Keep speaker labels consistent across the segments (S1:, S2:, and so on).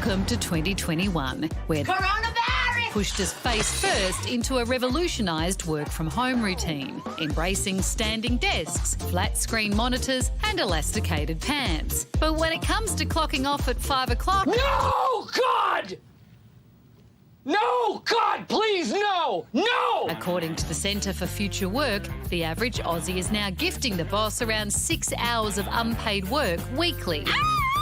S1: Welcome to 2021, where
S2: Coronavirus!
S1: pushed us face first into a revolutionised work-from-home routine, embracing standing desks, flat-screen monitors and elasticated pants. But when it comes to clocking off at 5 o'clock...
S3: No, God! No, God, please, no! No!
S1: According to the Centre for Future Work, the average Aussie is now gifting the boss around 6 hours of unpaid work weekly,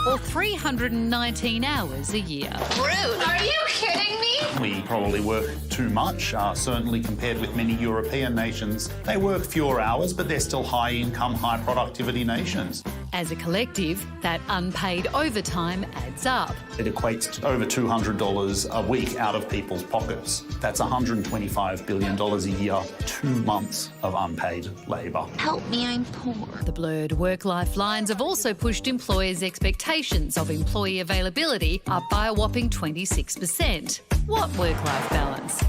S1: or 319 hours a year.
S2: Rude. Are you kidding me?
S4: We probably work too much, certainly compared with many European nations. They work fewer hours, but they're still high-income, high-productivity nations.
S1: As a collective, that unpaid overtime adds up.
S4: It equates to over $200 a week out of people's pockets. That's $125 billion a year, 2 months of unpaid labour.
S2: Help me, I'm poor.
S1: The blurred work-life lines have also pushed employers' expectations of employee availability up by a whopping 26%. What work-life balance?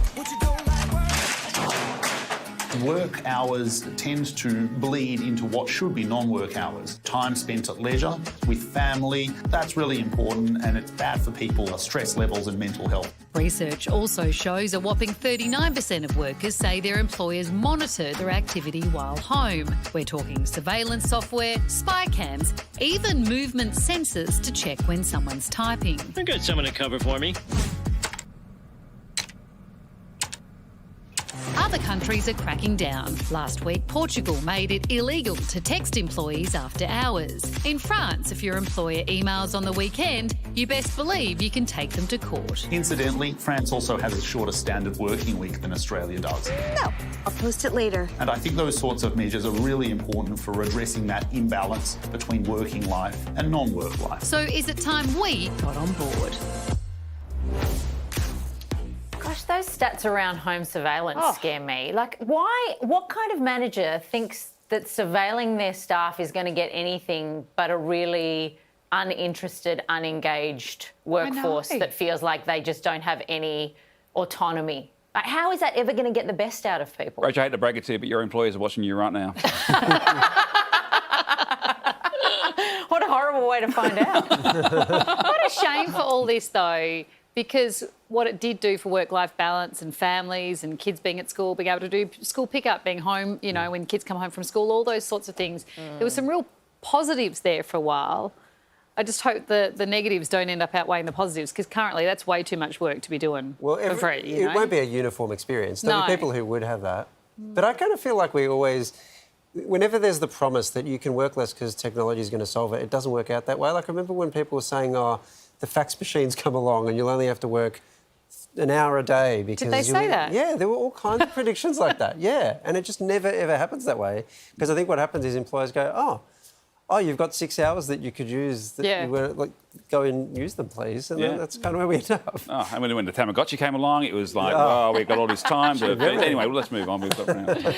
S4: Work hours tend to bleed into what should be non-work hours. Time spent at leisure, with family, that's really important, and it's bad for people's stress levels and mental health.
S1: Research also shows a whopping 39% of workers say their employers monitor their activity while home. We're talking surveillance software, spy cams, even movement sensors to check when someone's typing.
S5: I got someone to cover for me.
S1: Other countries are cracking down. Last week, Portugal made it illegal to text employees after hours. In France, if your employer emails on the weekend, you best believe you can take them to court.
S4: Incidentally, France also has a shorter standard working week than Australia does.
S6: No, I'll post it later.
S4: And I think those sorts of measures are really important for addressing that imbalance between working life and non-work life.
S1: So is it time we got on board?
S7: Gosh, those stats around home surveillance scare me. Like, why? What kind of manager thinks that surveilling their staff is going to get anything but a really uninterested, unengaged workforce that feels like they just don't have any autonomy? Like, how is that ever going to get the best out of people?
S8: Rach, I hate to break it to you, but your employers are watching you right now.
S7: What a horrible way to find out.
S9: What a shame for all this, though, because what it did do for work-life balance and families and kids being at school, being able to do school pickup, being home, you know, when kids come home from school, all those sorts of things. There were some real positives there for a while. I just hope the negatives don't end up outweighing the positives, because currently that's way too much work to be doing for free. You know?
S10: It won't be a uniform experience. There'll be people who would have that. But I kind of feel like we always... Whenever there's the promise that you can work less because technology is going to solve it, it doesn't work out that way. Like, I remember when people were saying, oh, the fax machines come along and you'll only have to work an hour a day because...
S9: Did they say that?
S10: Yeah, there were all kinds of predictions like that, yeah. And it just never, ever happens that way. Because I think what happens is employers go, oh, you've got 6 hours that you could use. Like, go and use them, please. And that's kind of where we end up.
S8: Oh, and when the Tamagotchi came along, it was like, we got all this time. Anyway, let's move on. We've got around.